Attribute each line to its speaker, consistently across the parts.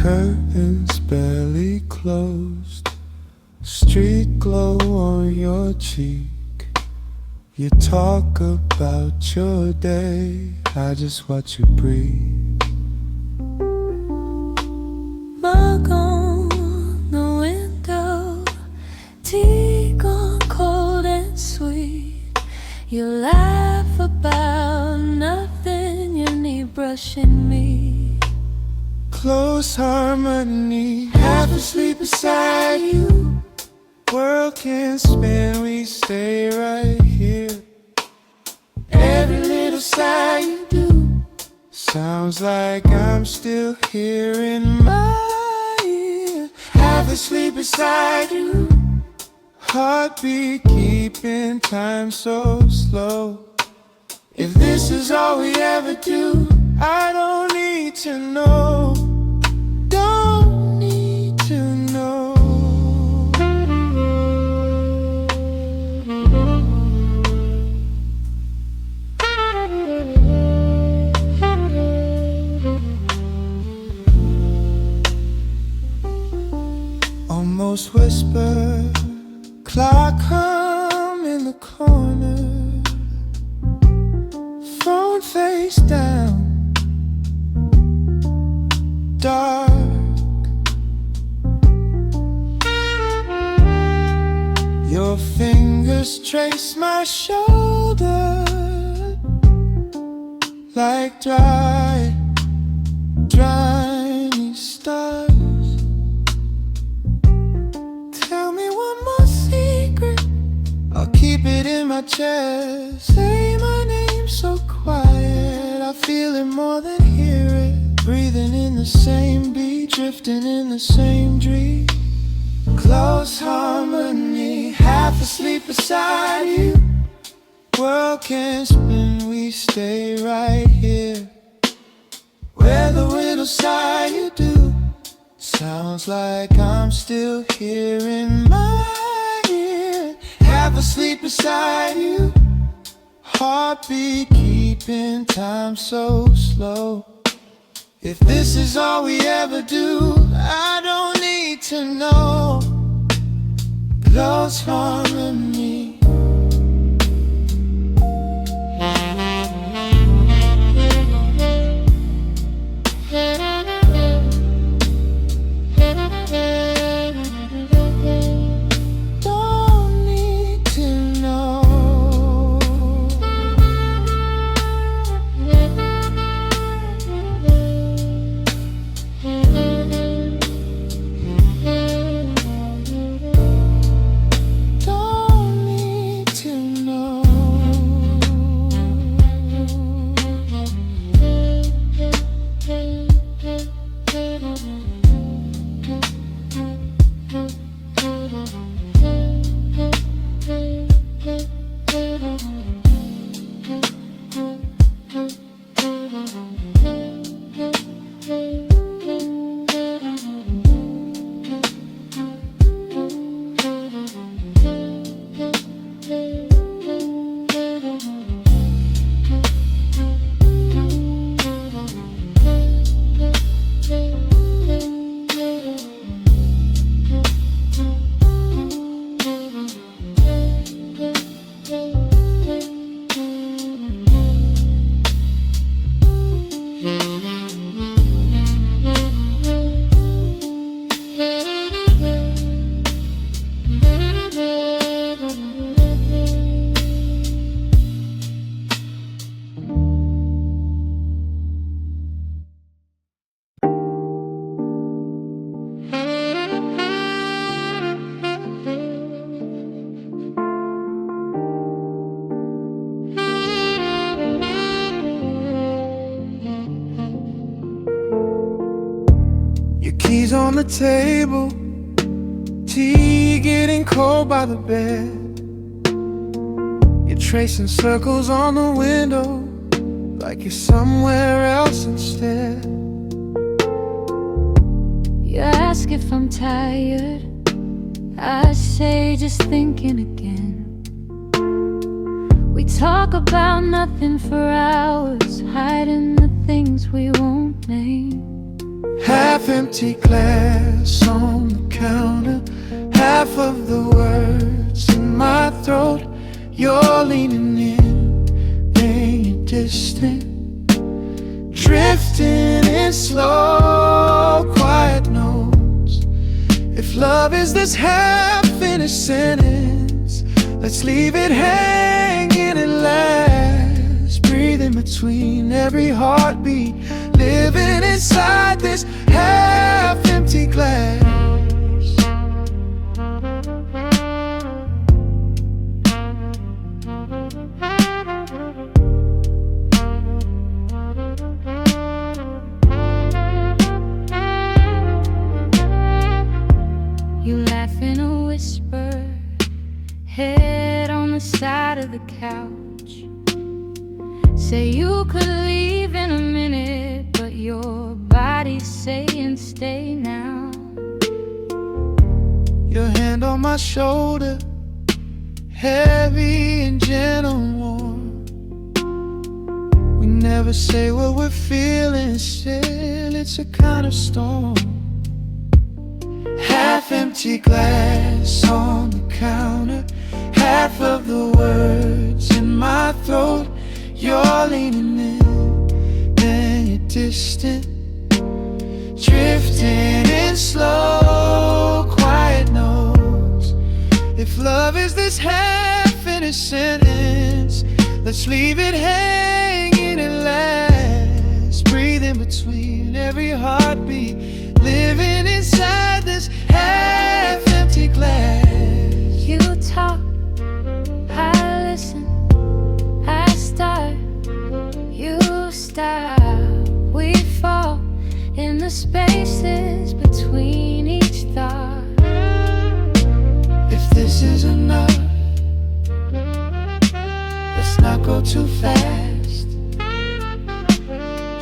Speaker 1: Curtains barely closed, street glow on your cheek. You talk about your day, I just watch you breathe.
Speaker 2: Mug on the window, tea gone cold and sweet. You laugh about nothing, you need brushing me.
Speaker 1: Close harmony, half asleep beside you. World can spin, we stay right here. Every little sigh you do sounds like I'm still here in my ear. Half asleep beside you, heartbeat keeping time so slow. If this is all we ever do, I don't need to know. Don't need to know. Almost whisper, clock hum in the corner, phone face down, dark. Your fingers trace my shoulder like dry, driny stars. Tell me one more secret, I'll keep it in my chest. Say my name so quiet, I feel it more than hear it. Breathing in the same beat, drifting in the same dream. Close harmony, half asleep beside you. World can spin, we stay right here. Where the little sigh you do sounds like I'm still here in my ear. Half asleep beside you, heartbeat keeping time so slow. If this is all we ever do, I don't need to know. Close harmony. Don't need to know. Don't need to know. Keys on the table, tea getting cold by the bed. You're tracing circles on the window like you're somewhere else instead.
Speaker 2: You ask if I'm tired, I say just thinking again. We talk about nothing for hours, hiding the things we won't name.
Speaker 1: Half-empty glass on the counter, half of the words in my throat. You're leaning in, then you're distant, drifting in slow, quiet notes. If love is this half-finished sentence, let's leave it hanging at last. Breathe in between every heartbeat, living inside this half-empty glass.
Speaker 2: You laugh in a whisper, head on the side of the couch. Say you could leave in a minute, but your body's saying stay now.
Speaker 1: Your hand on my shoulder, heavy and gentle warm. We never say what we're feeling, still it's a kind of storm. Half-empty glass on the counter, half of the words in my throat. You're leaning in, then you're distant, drifting in slow, quiet notes. If love is this half-finished sentence, let's leave it hanging at last. Breathe in between every heartbeat, living inside this half-empty glass.
Speaker 2: You talk, I listen, I start, you stop. We fall in the spaces between each thought.
Speaker 1: If this is enough, let's not go too fast.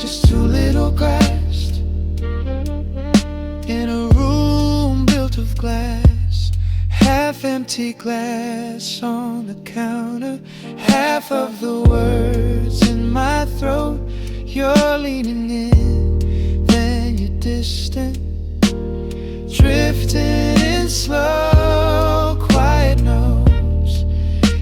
Speaker 1: Just too little grasped in a room built of glass. Half-empty glass on the counter, half of the words in my throat. You're leaning in, then you're distant, drifting in slow, quiet notes.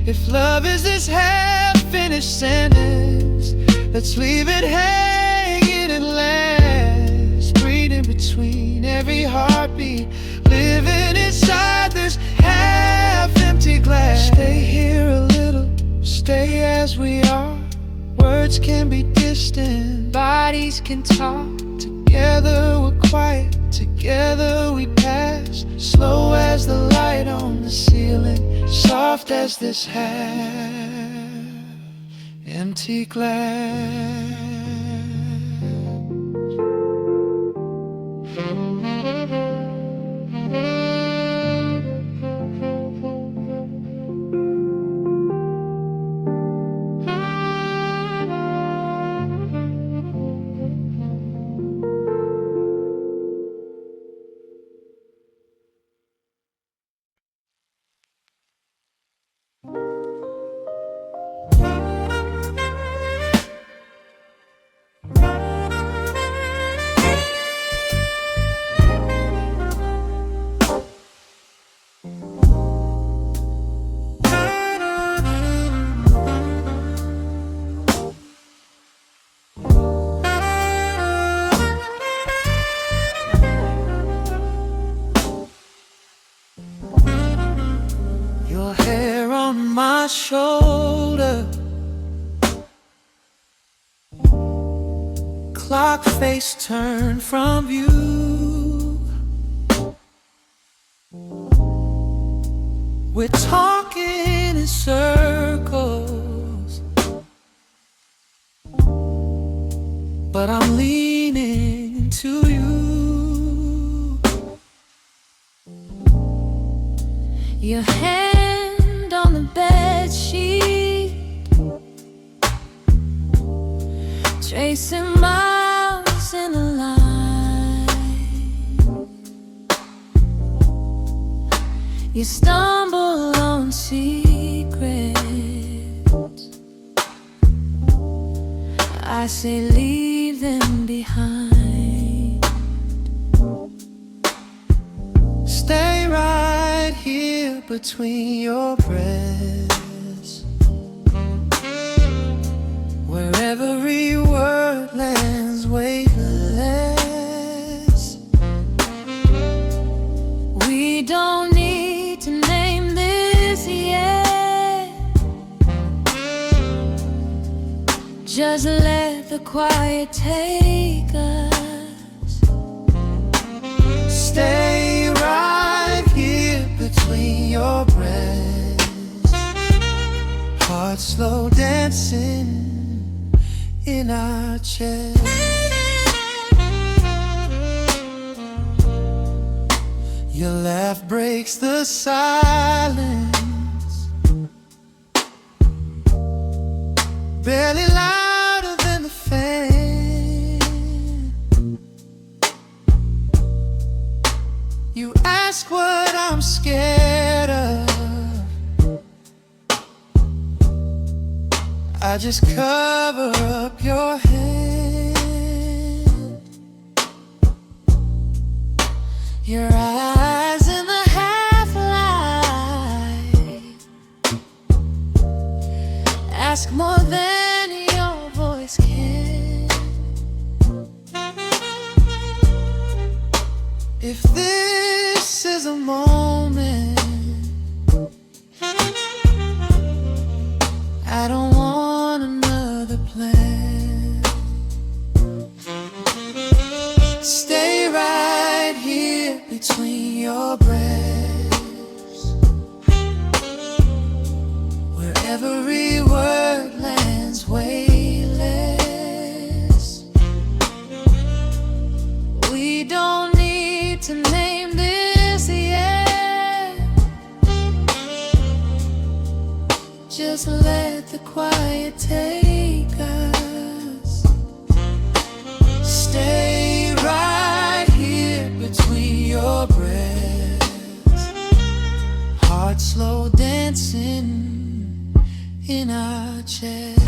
Speaker 1: If love is this half-finished sentence, let's leave it hanging at last. Breathe in between every heartbeat, living inside this half-empty glass. Stay here a little, stay as we are. Words can be distant, bodies can talk. Together we're quiet, together we pass. Slow as the light on the ceiling, soft as this half-empty glass. Your hair on my shoulder, clock face turned from view. We're talking in circles, but I'm leaning into you.
Speaker 2: Your hand on the bed sheet, tracing miles in a line. You stumble on secrets, I say leave them behind.
Speaker 1: between your breaths, where every word lands weightless.
Speaker 2: We don't need to name this yet. Just let the quiet take us.
Speaker 1: Stay right here between your breaths, heart slow dancing in our chest. Your laugh breaks the silence, barely louder than the fan. You ask what I'm scared of, I just cover up your hand. Your eyes in the half light ask more than your voice can. If this is a moment, I don't want another plan. Stay right here between your breaths, where every word lands weightless. We don't need to name this yet. Just let the quiet take us. Stay right here between your breaths, heart slow dancing in our chest.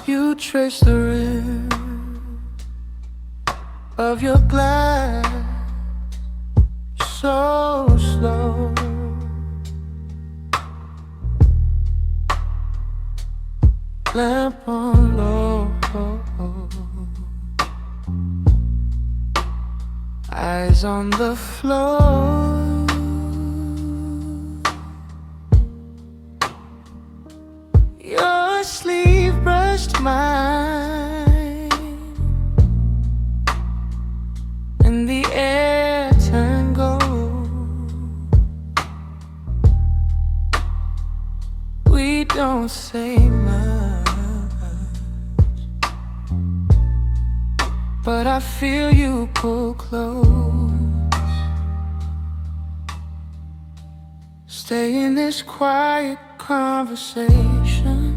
Speaker 1: You trace the rim of your glass so slow. Lamp on low, eyes on the floor. Your sleeve brushed mine, and the air turned gold. We don't say much, but I feel you pull close. Stay in this quiet conversation.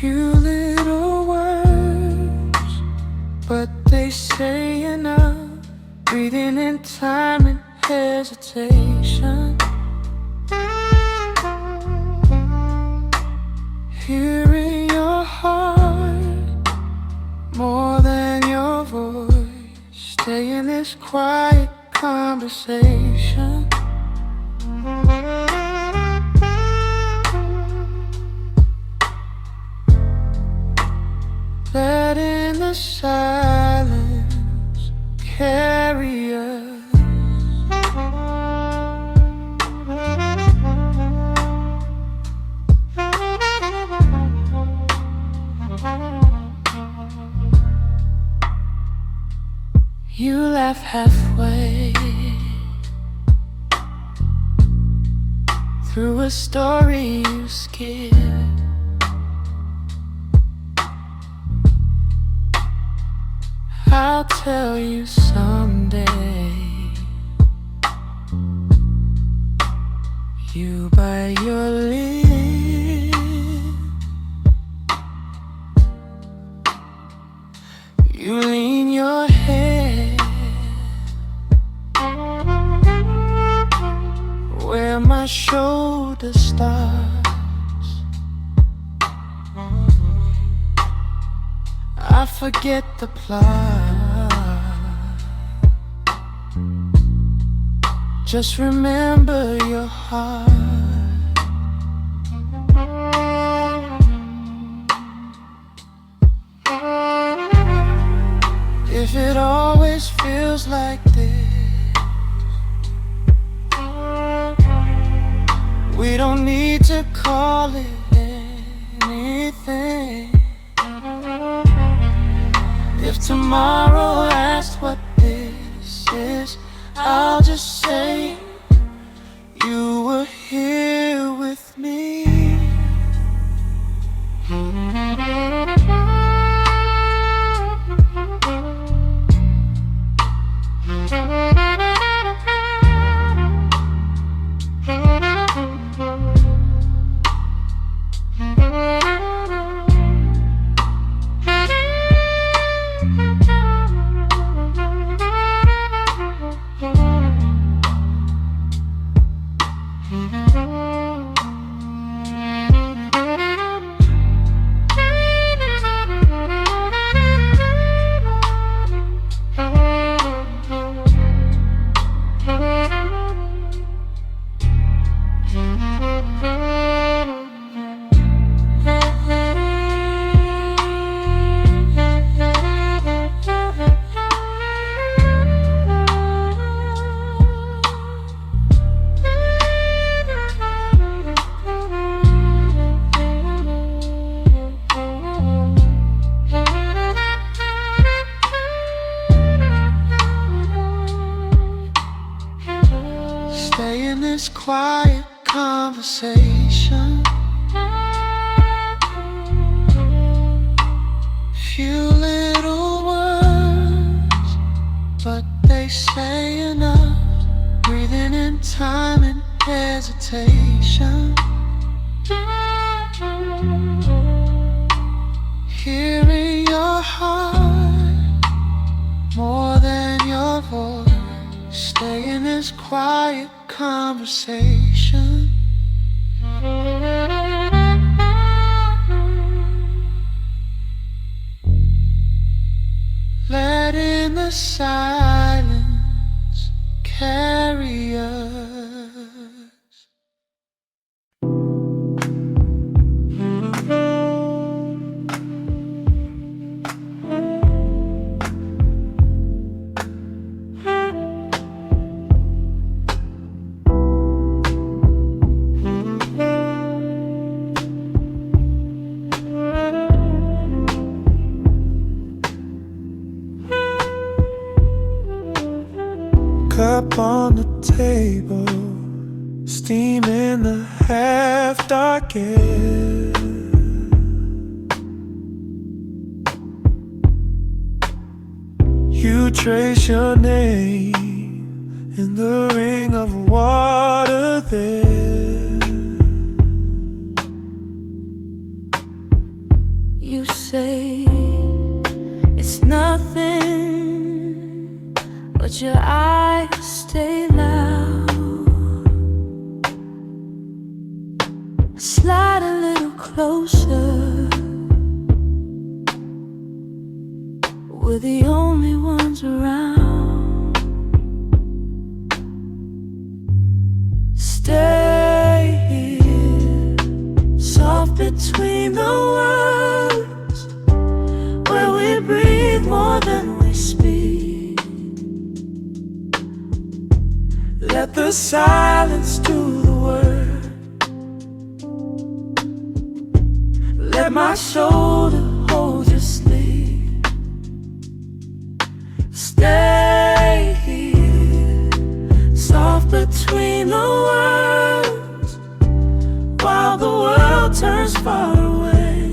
Speaker 1: Few little words, but they say enough. Breathing in time and hesitation. Hearing your heart more than your voice. Stay in this quiet conversation. Letting the silence carry us. laugh halfway through a story you skipped. I'll tell you someday. You bite your lip, you lean your head where my shoulder starts. I forget the plot, just remember your heart. If it always feels like this, we don't need to call it anything. If tomorrow asks what this is, I'll just say you were here with me. Stay in this quiet conversation. Few little words, but they say enough. Breathing in time and hesitation. Hearing your heart more than your voice. Stay in this quiet conversation. Letting the silence carry us. Cup on the table, steam in the half-dark air. You trace your name in the ring of water there. You say it's nothing, but your eyes stay loud. Slide a little closer. We're the only ones around. Stay here, soft between the words, where we breathe more than we speak. Let the silence do the work. Let my shoulder hold your sleep. Stay scream the words while the world turns far away.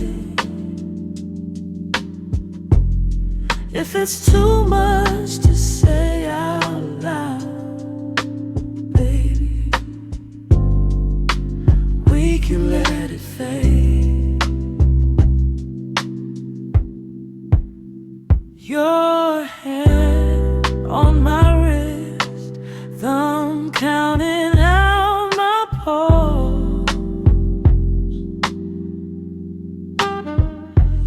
Speaker 1: If it's too much to say out loud, baby, we can let it fade. Your hand on my wrist, thumb counting out my pulse.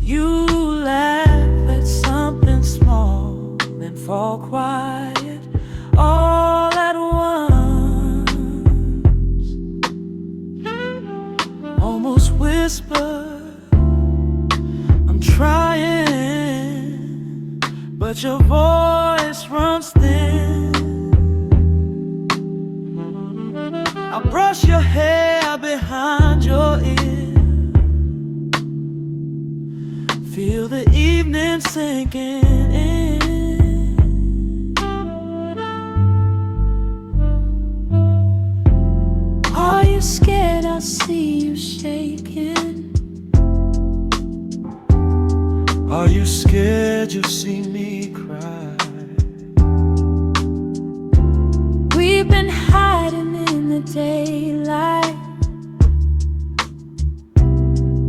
Speaker 1: You laugh at something small, then fall quiet all at once. Almost whisper, I'm trying, but your voice runs thin. I'll brush your hair behind your ear, feel the evening sinking in. Are you scared I'll see you shaking? Are you scared you'll see me cry? We've been hiding in the daylight.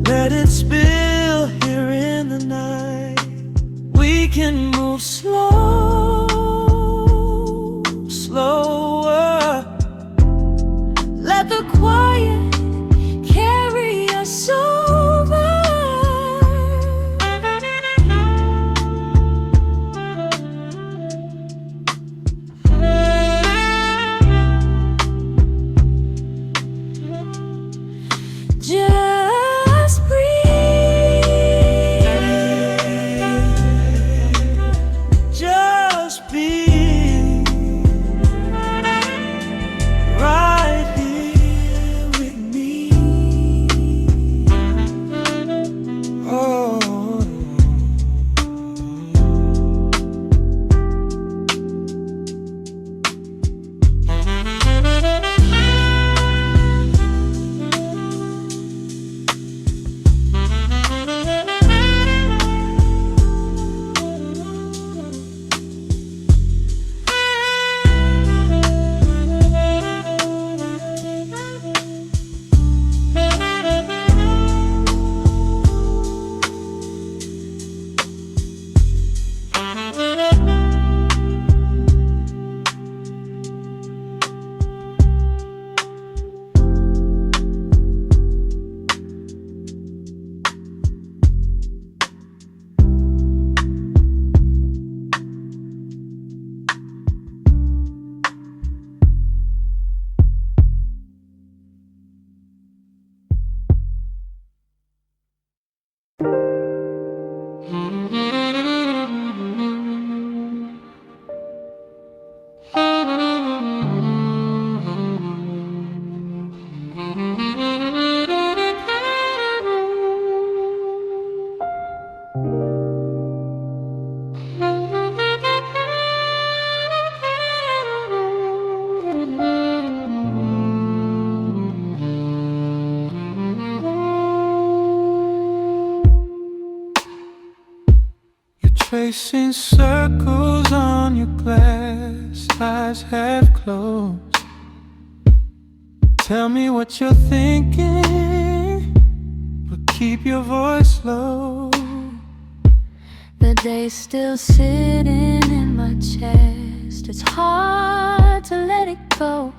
Speaker 1: Let it spill here in the night. We can move slow, slower. Let the quiet carry us over. Just breathe. Just be right here with me. Oh. Tracing circles on your glass, eyes half closed. Tell me what you're thinking, but keep your voice low.
Speaker 2: The day's still sitting in my chest. It's hard to let it go.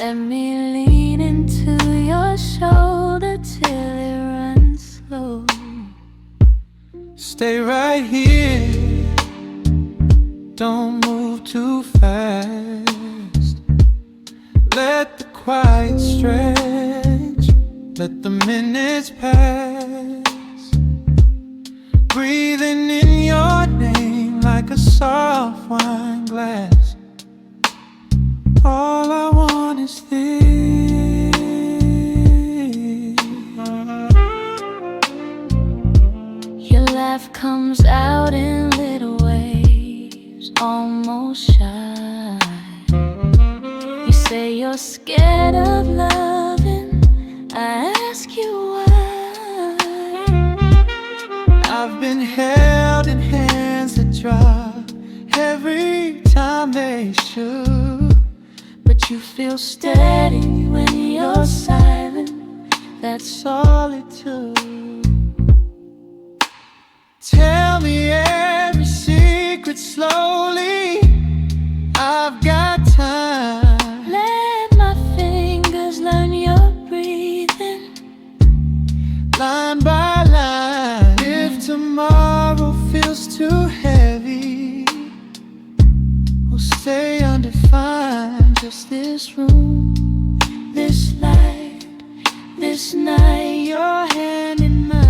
Speaker 2: Let me lean into your shoulder till it runs slow.
Speaker 1: Stay right here, don't move too fast. Let the quiet stretch, let the minutes pass. Breathing in your name like a soft wine glass. All I want is this.
Speaker 2: Your laugh comes out in little waves, almost shy.
Speaker 1: feel steady when you're silent. That's all it took. Tell me every secret slowly. I've got time. Let my fingers learn your breathing, line by line. If tomorrow feels too heavy, we'll stay undefined. Just this room, this light, this night, your hand in mine.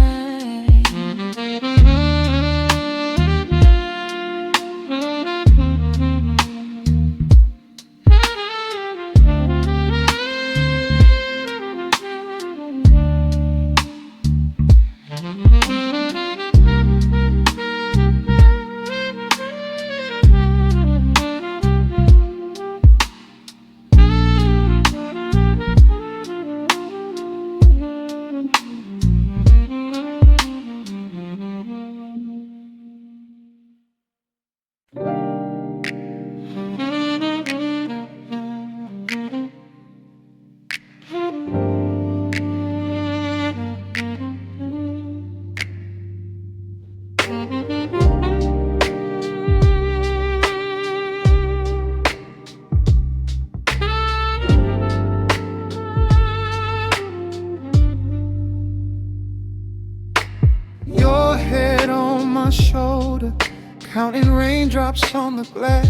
Speaker 1: Your head on my shoulder, counting raindrops on the glass,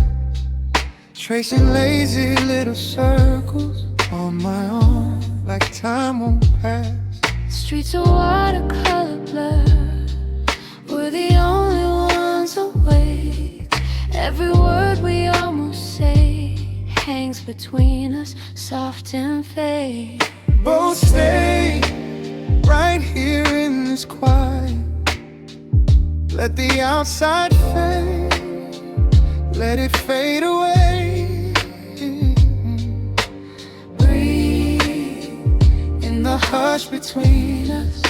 Speaker 1: tracing lazy little circles on my arm, like time won't pass. Streets of watercolor blur, we're the only ones awake. Every word we almost say hangs between us, soft and fake. Both stay right here in this quiet. Let the outside fade, let it fade away. Breathe in the hush between us.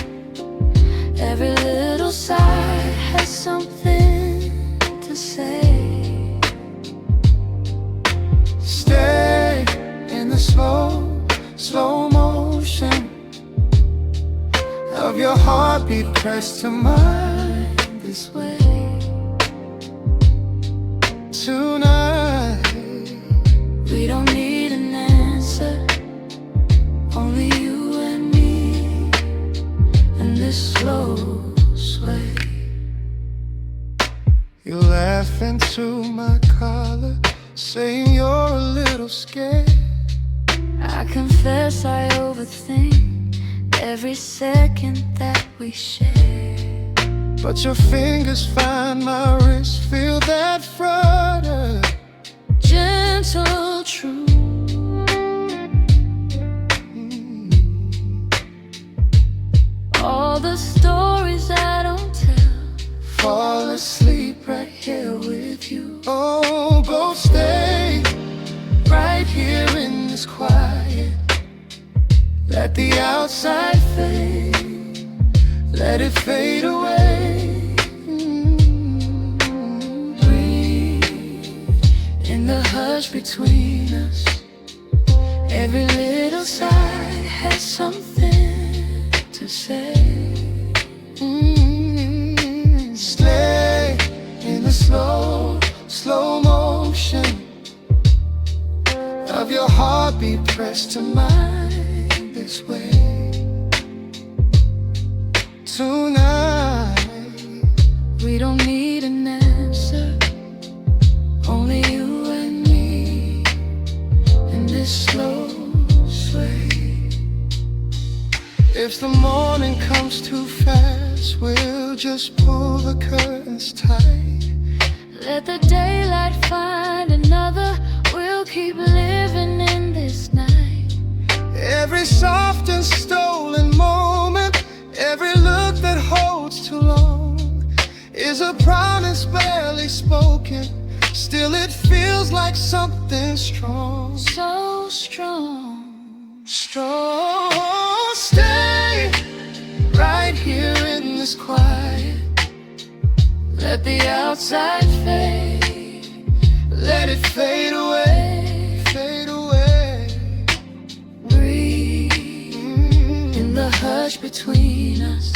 Speaker 1: Every little sigh has something to say. Stay in the slow motion of your heartbeat pressed to mine. This way tonight, we don't need an answer, only you and me, and this slow sway. You laugh into my collar, saying you're a little scared. I confess I overthink every second that we share. But your fingers find my wrist, feel that flutter, gentle truth. All the stories I don't tell, fall asleep right here with you. Oh, both stay right here in this quiet. Let the outside fade, let it fade away. In the hush between us, every little sigh has something to say. Stay in the slow motion of your heartbeat pressed to mine this way. Tonight, we don't need an answer, only you and me, in this slow sway. If the morning comes too fast, we'll just pull the curtains tight. Let the daylight find another, we'll keep living in this night. Every soft and stolen moment, every look that holds too long, is a promise barely spoken. Still it feels like something strong. So strong, strong. Stay right here in this quiet. Let the outside fade, let it fade away, fade away.
Speaker 2: hush between us.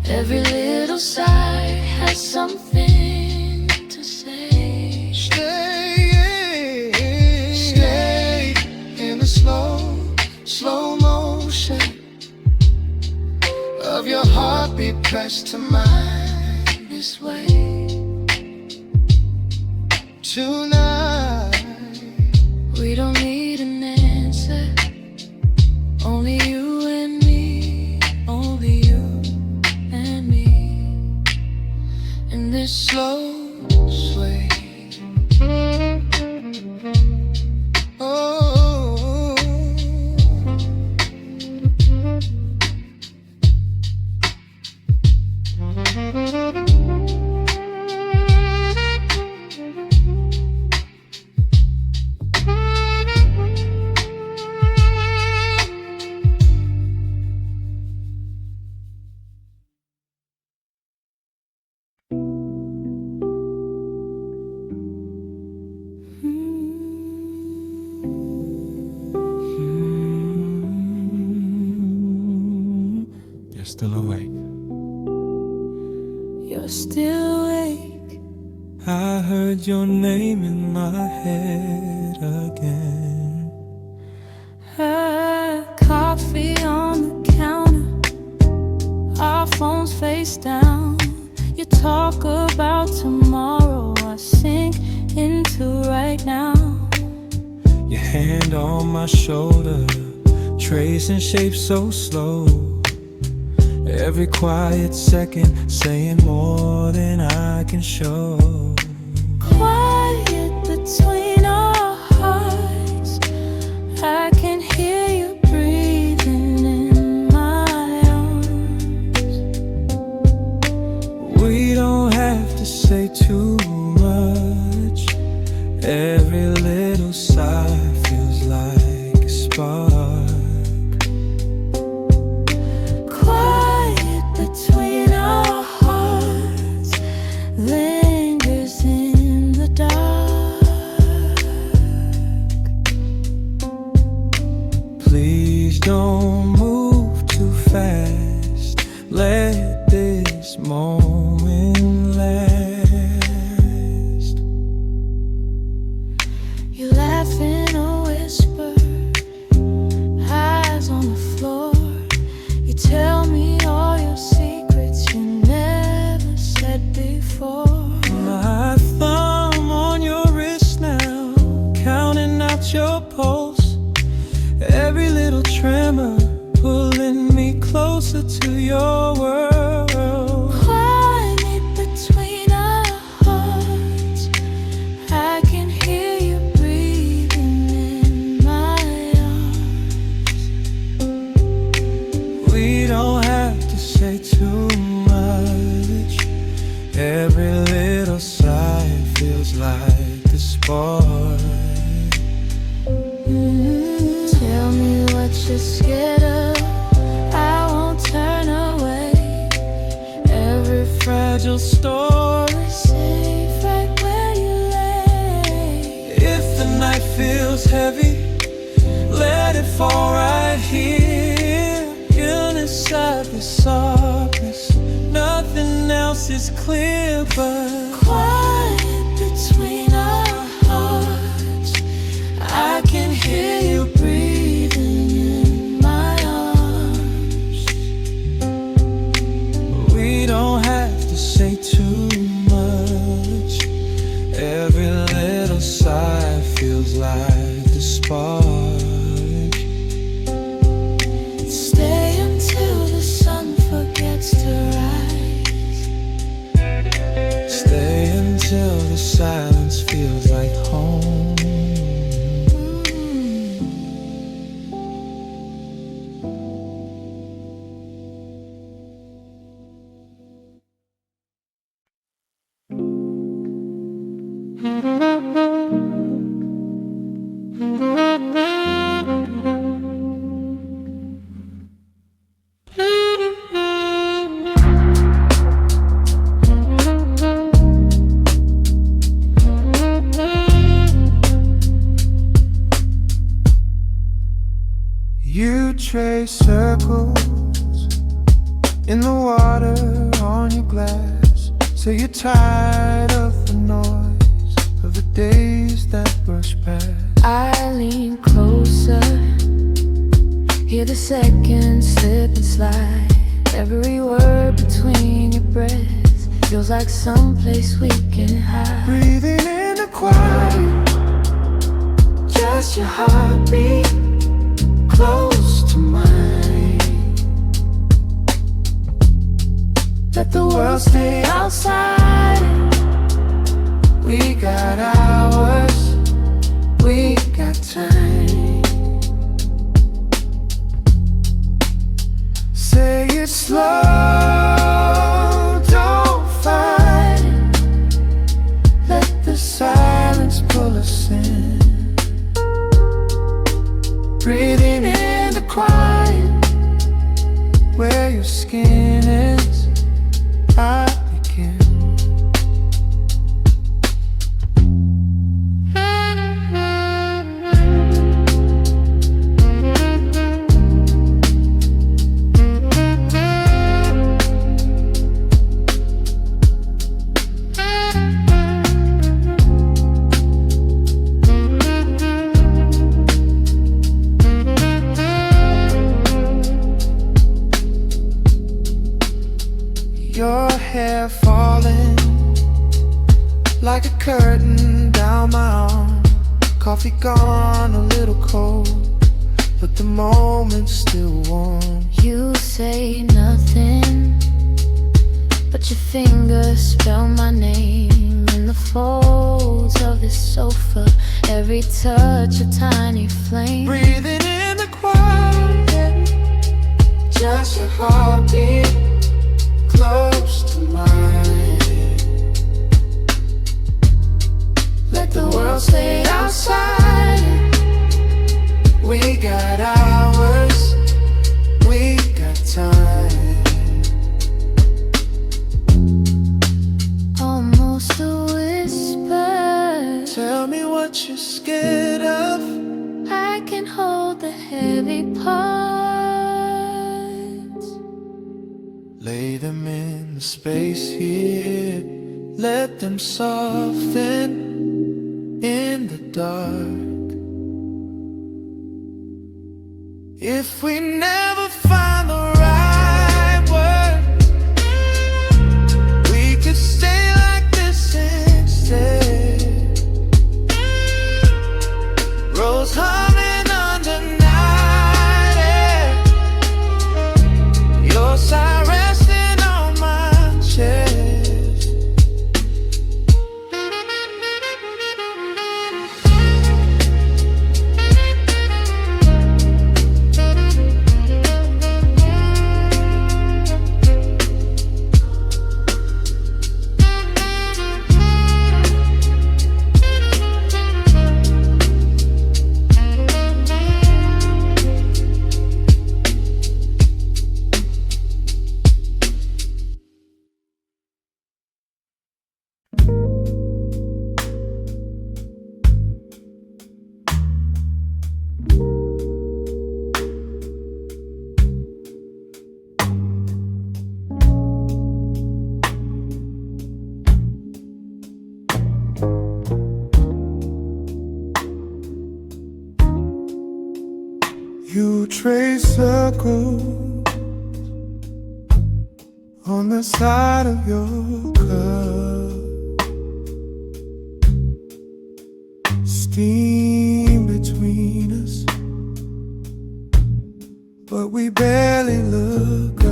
Speaker 2: Every little sigh has something to say.
Speaker 1: Stay in the slow motion of your heartbeat pressed to mine
Speaker 2: This way,
Speaker 1: tonight.
Speaker 2: we don't need an answer. Only you and me, only you and me. In this
Speaker 1: Slow sway. Oh,
Speaker 3: You're still awake.
Speaker 2: you're still awake.
Speaker 3: I heard your name in my head again.
Speaker 2: Coffee on the counter, our phones face down. You talk about tomorrow, I sink into right now.
Speaker 3: Your hand on my shoulder, tracing shapes so slow. Every quiet second saying more than I can show.
Speaker 2: Quiet between our hearts, I can hear you breathing in my arms.
Speaker 3: We don't have to say too much. Every little sigh feels like a spark.
Speaker 2: Quiet between our hearts lingers in the dark.
Speaker 3: Please don't move too fast. Let this moment last.
Speaker 2: You laugh in a whisper, eyes on the floor. You tell me all your secrets you never said before.
Speaker 3: My thumb on your wrist now, counting out your pulse. Every little tremor pulling me closer to your world.
Speaker 2: Quiet between our hearts, I can hear you breathing in my arms.
Speaker 3: We don't have to say too much. Every little sigh feels like the spark.
Speaker 2: Tell me what you're scared of, I won't turn away.
Speaker 3: Every fragile story.
Speaker 2: Safe right where you lay.
Speaker 3: If the night feels heavy, let it fall right here. Inside the softness, nothing else is clear but
Speaker 2: Quiet between our hearts, I can hear you breathing in my arms.
Speaker 3: we don't have to say too much. Every little sigh feels like the spark.
Speaker 2: Stay until the sun forgets to rise.
Speaker 3: Stay
Speaker 1: in the water on your glass. Say you're tired of the noise of the days that rush past.
Speaker 2: I lean closer, hear the seconds slip and slide. Every word between your breaths feels like someplace we can hide.
Speaker 1: Breathing in the quiet, just your heartbeat close to mine. Let the world stay outside. We got hours, we got time. Say it slow, don't fight it. Let the silence pull us in. Breathing in the quiet, where your skin is, I begin. Your hair falling like a curtain down my arm. Coffee gone, a little cold, but the moment's still warm.
Speaker 2: You say nothing, but your fingers spell my name in the folds of this sofa. Every touch a tiny flame.
Speaker 1: Breathing in the quiet, just your heartbeat close to mine. Let the world stay outside. We got hours, we got time.
Speaker 2: Almost a whisper.
Speaker 1: Tell me what you're scared of.
Speaker 2: I can hold the heavy parts.
Speaker 1: Lay them in the space here. Let them soften in the dark. If we never find the right word, we could stay like this instead. Rose humming under night air. Your side resting on my chest. You trace circles on the side of your cup. Steam between us, but we barely look up.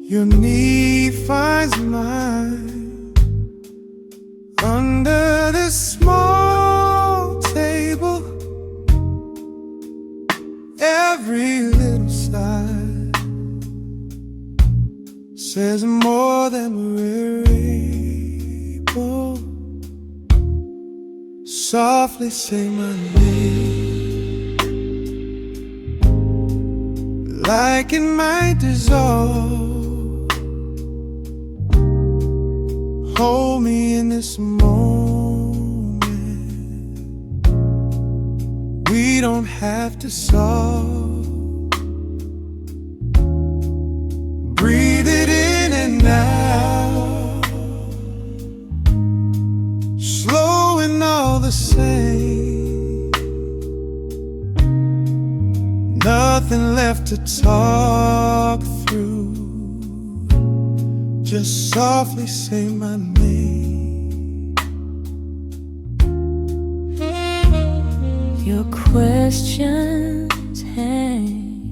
Speaker 1: Your knee finds mine under this small table. Every little sigh says more than we're able. Softly say my name, like it might dissolve. Hold me in this moment. We we don't have to solve. Breathe it in and out, slow and all the same. Nothing left to talk through. Just softly say my name.
Speaker 2: Your questions hang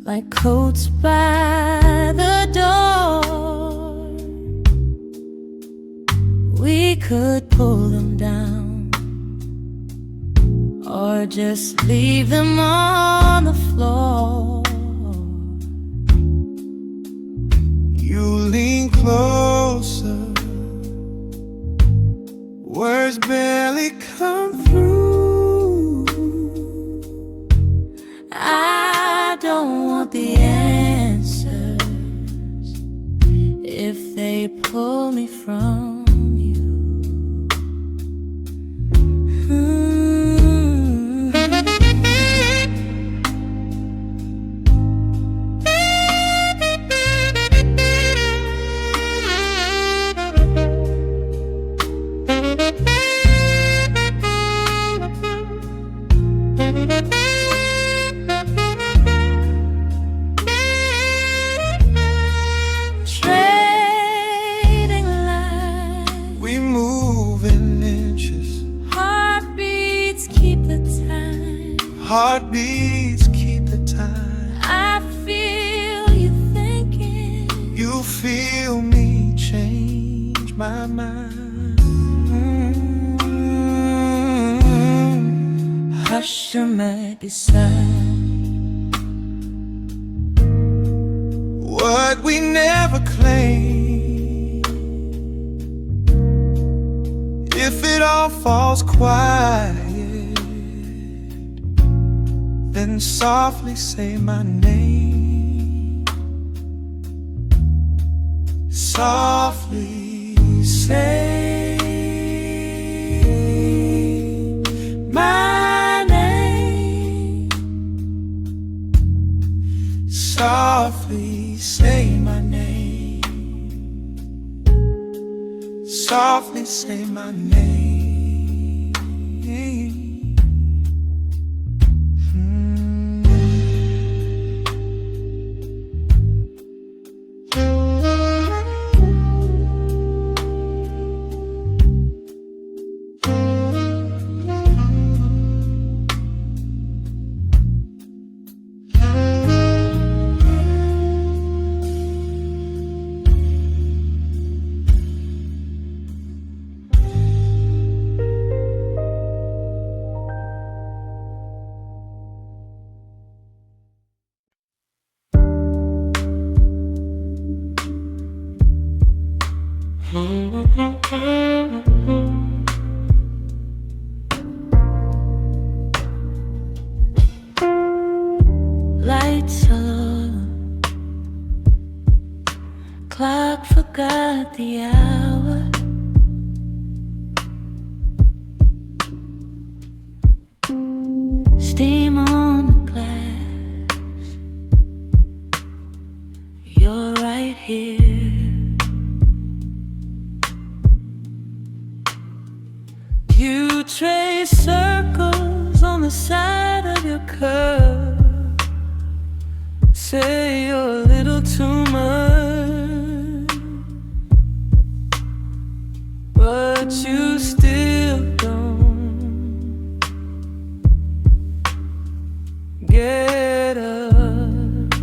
Speaker 2: like coats by the door. We could pull them down or just leave them on the floor.
Speaker 1: You lean closer, words barely come through.
Speaker 2: I don't want the answers if they pull me from you. Trading lines,
Speaker 1: We move in inches,
Speaker 2: heartbeats keep the time.
Speaker 1: heartbeats keep the time.
Speaker 2: I feel you thinking.
Speaker 1: You feel me change my mind.
Speaker 2: Hush your might decide.
Speaker 1: What we never claimed, if it all falls quiet, then softly say my name. Softly say my name. Softly say my name. Softly say my name.
Speaker 2: Lights are low, clock forgot the hour. Steam on the glass, you're right here. You trace circles on the side of your curve. Say you're a little too much, but you still don't get up.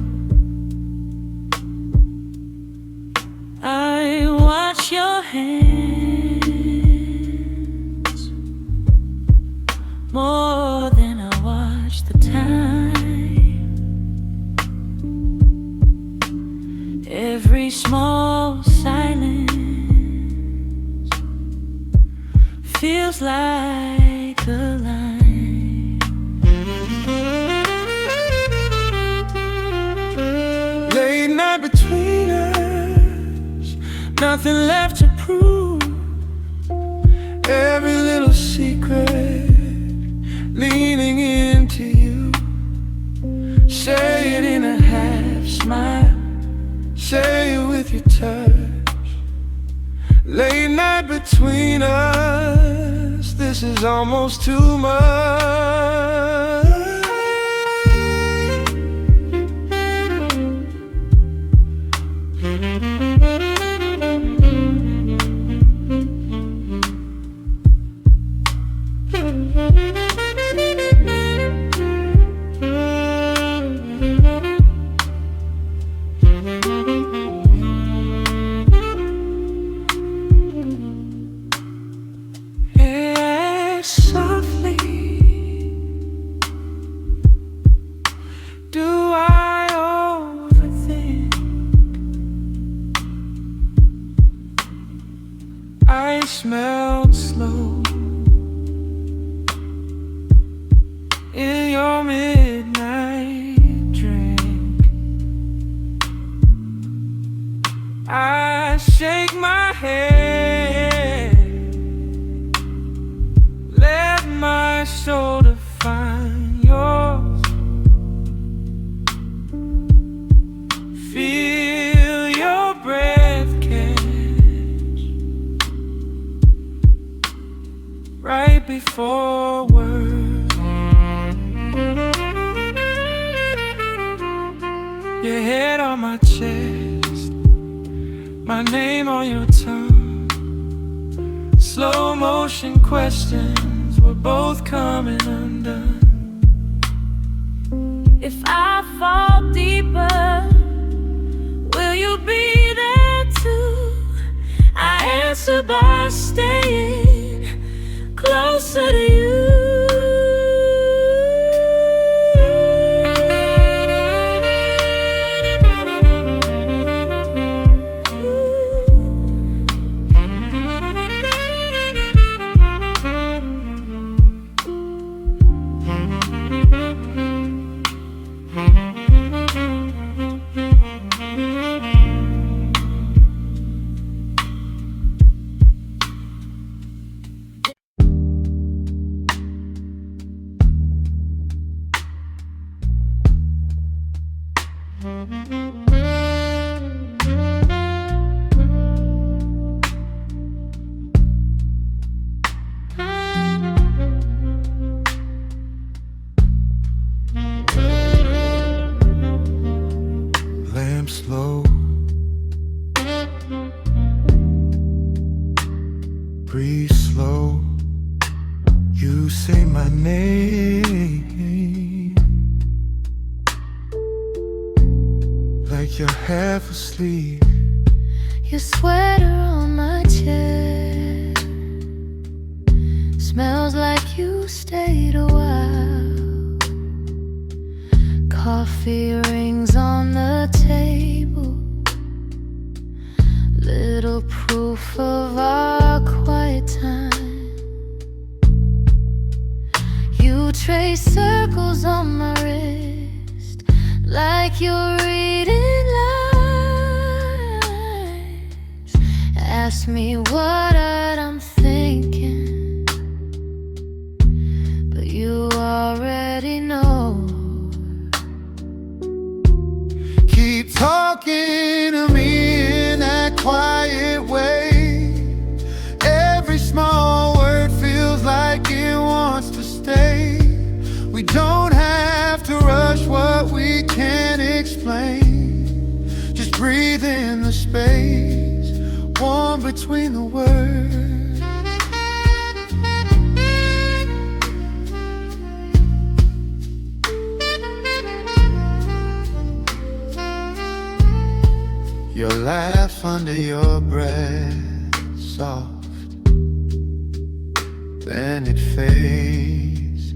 Speaker 2: I watch your hands more than I watch the time. Every small silence feels like a line.
Speaker 1: Late night between us, nothing left to prove. Every little secret leaning in
Speaker 3: between us, this is almost too much. Softly, do I overthink? I smelled slow in your midnight drink. I shake my head, let my shoulder find yours. Feel your breath catch right before words. Your head on my chest, my name on your tongue. Slow motion questions, we're both coming undone.
Speaker 2: If I fall deeper, will you be there too? I answer by staying closer to you.
Speaker 1: Lamp slow, breathe slow. You say my name like you're half asleep.
Speaker 2: Your sweater on my chest smells like you stayed a while. Coffee rings on the table, little proof of our quiet time. You trace circles on my wrist like you're reading lines. Ask me what I'm thinking, but you already know.
Speaker 1: Keep talking to me in that quiet way. Every small word feels like it wants to stay. We don't have to rush what we can't explain. Just breathe in the space, warm between the words. Your laugh under your breath, soft, then it fades.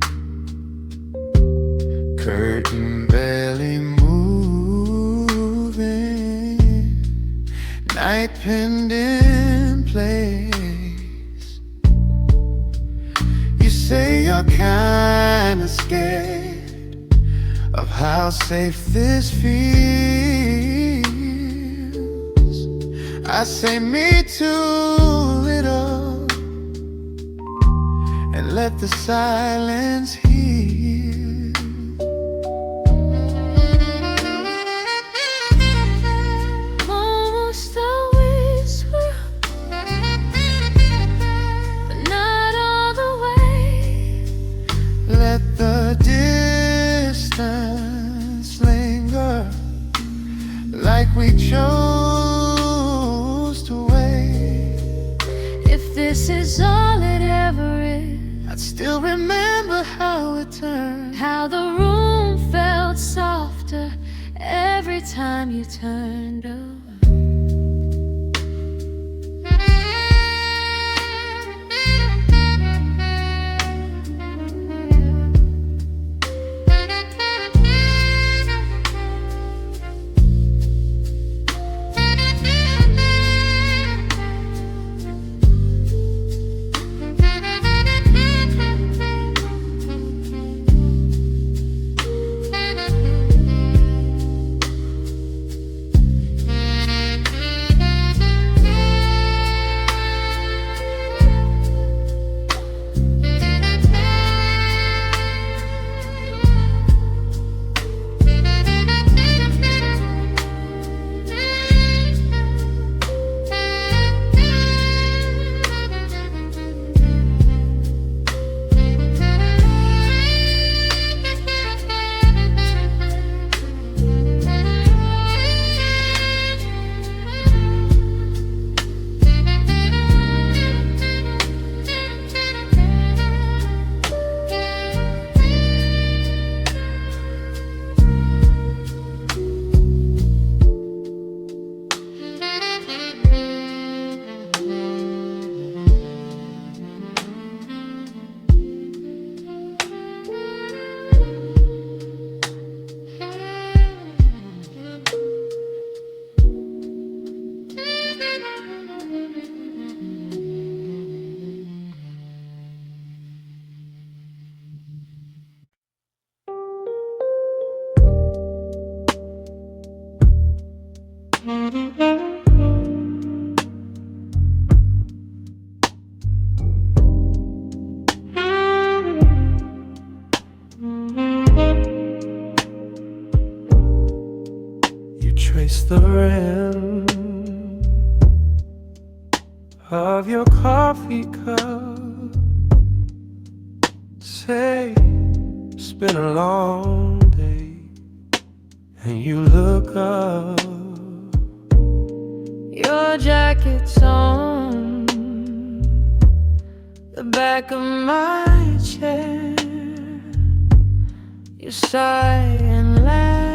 Speaker 1: Curtain barely moving, night pinned in place. You say you're kinda scared of how safe this feels. I say me too, little, and let the silence heal.
Speaker 2: Almost a whisper, How the room felt softer every time you turned around.
Speaker 3: Trace the rim of your coffee cup. Say it's been a long day, and you look up.
Speaker 2: Your jacket's on the back of my chair. You sigh and laugh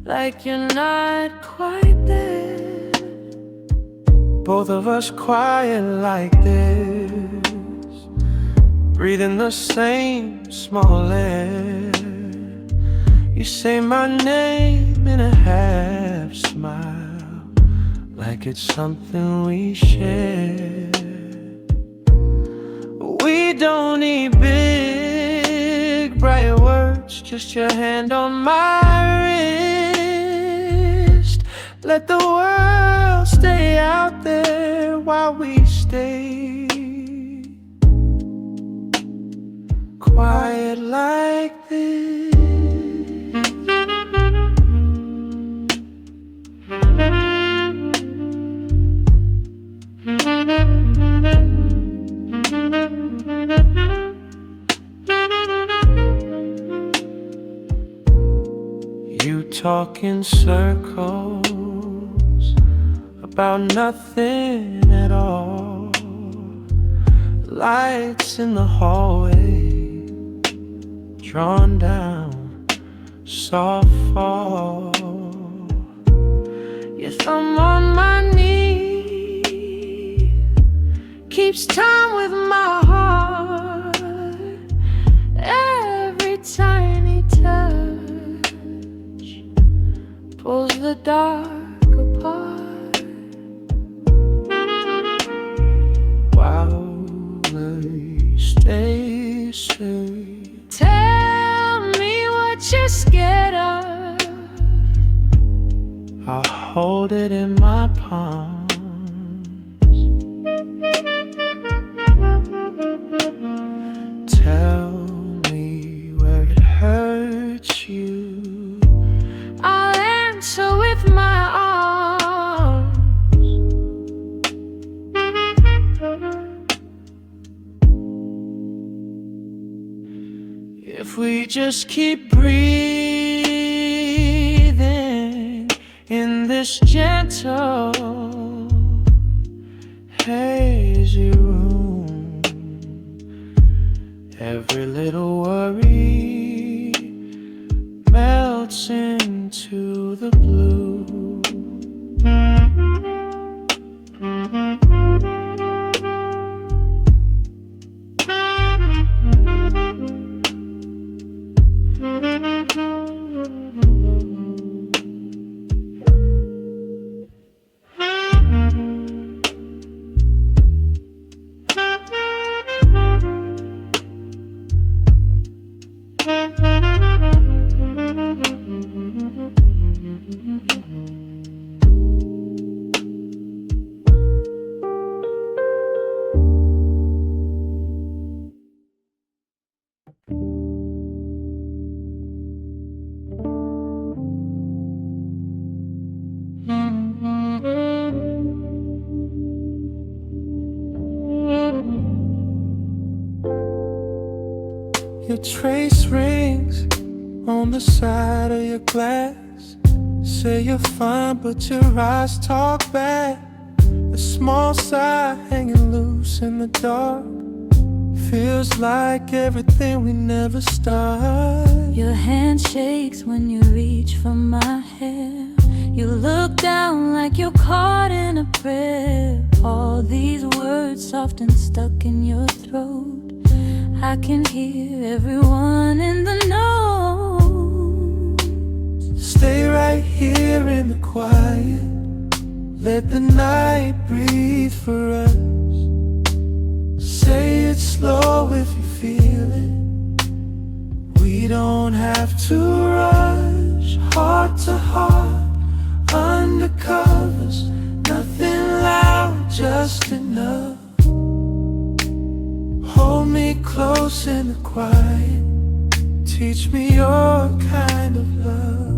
Speaker 2: like you're not quite there.
Speaker 3: Both of us quiet like this, breathing the same small air. You say my name in a half smile, like it's something we share. We don't need big, bright words, just your hand on my wrist. Let the world stay out there while we stay quiet like this. You talk in circles about nothing at all. Lights in the hallway, drawn down, soft fall.
Speaker 2: Your thumb on my knee keeps time with my heart. Every tiny touch pulls the dark apart.
Speaker 3: While they stay safe,
Speaker 2: Tell me what you're scared of.
Speaker 3: I'll hold it in my palms. Tell me where it hurts you.
Speaker 2: I'll answer with my arms.
Speaker 3: If we just keep breathing in this gentle, hazy room,
Speaker 1: Every little worry melts into the blue. Your trace rings on the side of your glass. Say you're fine, but your eyes talk back. A small sigh hanging loose in the dark. Feels like everything we never start.
Speaker 2: Your hand shakes when you reach for my hair. You look down like you're caught in a prayer. All these words soft and stuck in your throat. I can hear everyone in the know.
Speaker 1: Stay right here in the quiet. Let the night breathe for us. Say it slow if you feel it. We don't have to rush. Heart to heart, under covers. Nothing loud, just enough. Hold me close in the quiet. Teach me your kind of love.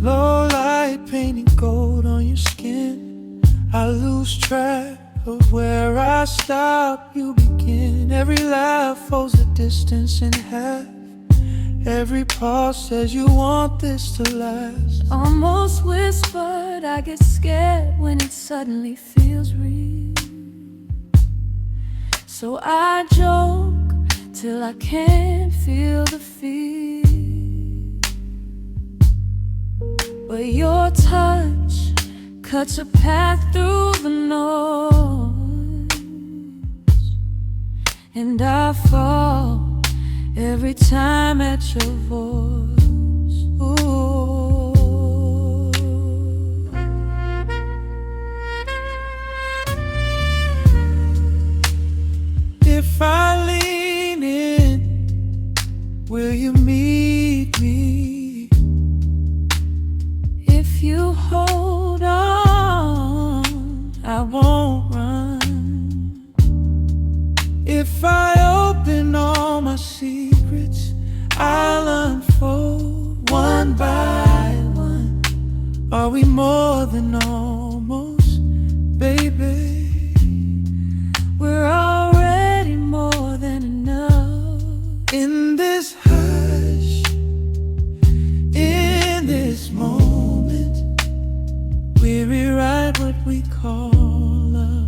Speaker 1: Low light painting gold on your skin. I lose track of where I stop, you begin. Every laugh folds the distance in half. Every pause says you want this to last.
Speaker 2: Almost whispered, I get scared when it suddenly feels real. So I joke till I can't feel the fear. But your touch cuts a path through the noise, and I fall every time at your voice. Ooh.
Speaker 1: If I lean in, will you meet me?
Speaker 2: If you hold on, I won't run.
Speaker 1: If I open all my secrets, I'll unfold one by one. Are we more than almost, baby?
Speaker 2: We're already more than enough.
Speaker 1: In this hush, in this moment, we rewrite what we call love.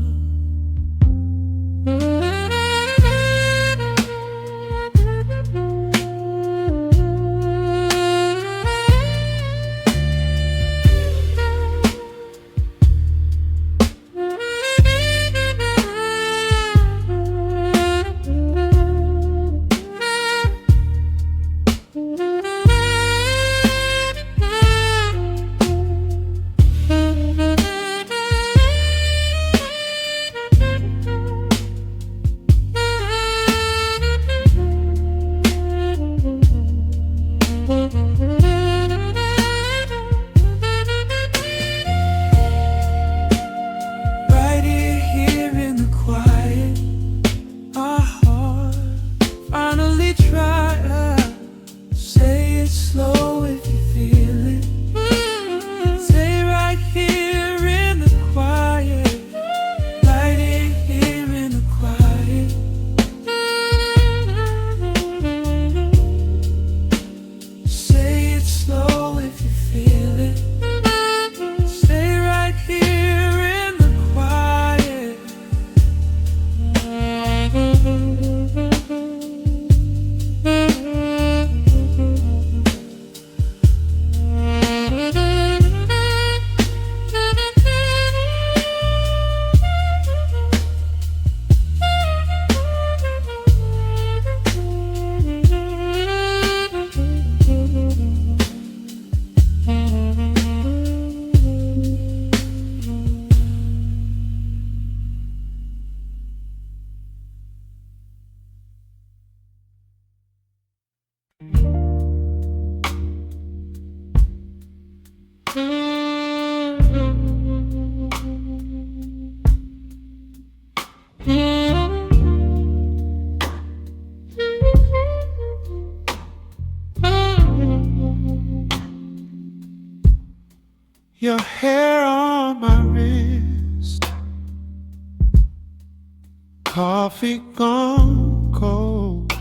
Speaker 1: coffee gone cold.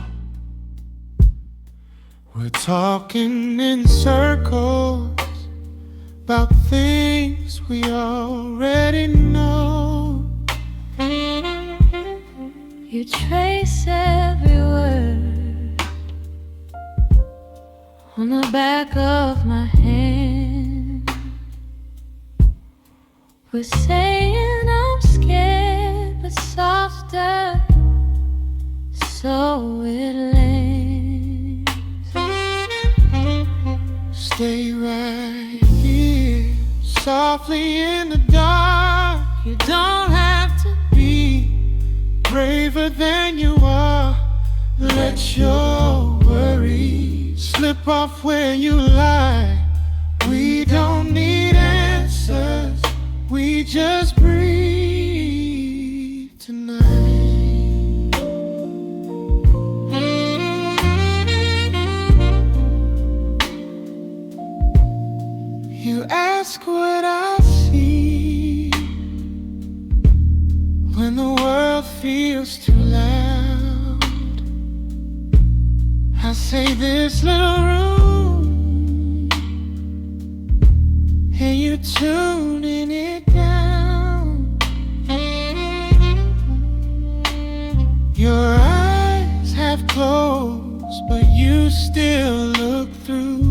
Speaker 1: We're talking in circles about things we already know.
Speaker 2: You trace every word on the back of my hand. We're saying I'm scared, but softer, so it lands.
Speaker 1: Stay right here, softly in the dark. You don't have to be braver than you are. Let your worries slip off where you lie. We don't need answers, we just breathe tonight. You ask what I see when the world feels too loud. I say this little room, and you tuning it down. Your eyes have closed, but you still look through.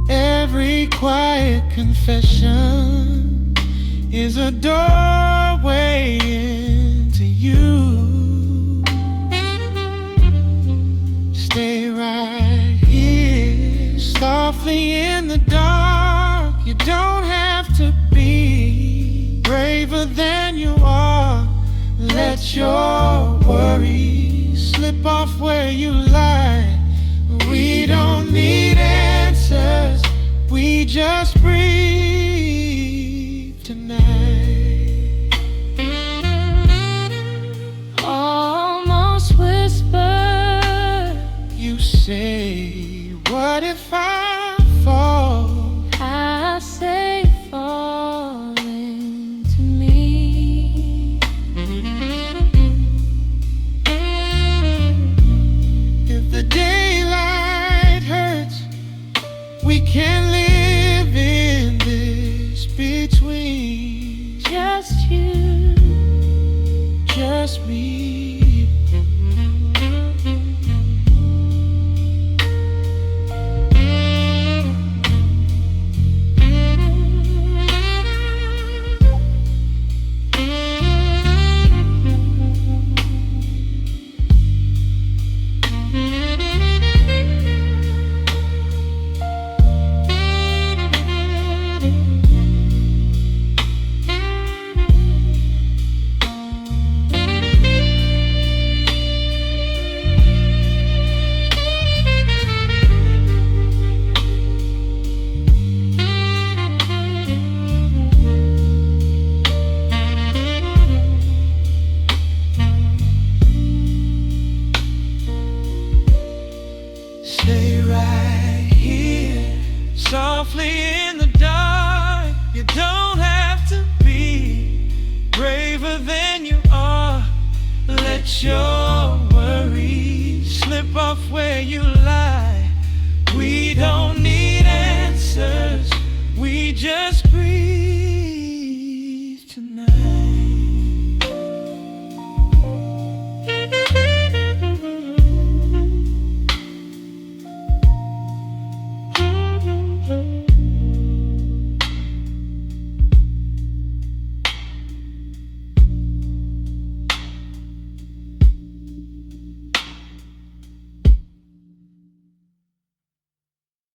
Speaker 1: Every quiet confession is a doorway into you. Stay right here, softly in the dark. You don't have to be braver than you are. Let your worries slip off where you lie. We don't need answers, we just breathe tonight.
Speaker 2: Almost whisper,
Speaker 1: You say, what if I fall?
Speaker 2: I say fall into me.
Speaker 1: If the daylight hurts, we can live in this between.
Speaker 2: Just you,
Speaker 1: Just me. Stay right here, softly in the dark. You don't have to be braver than you are. Let your worries slip off where you lie.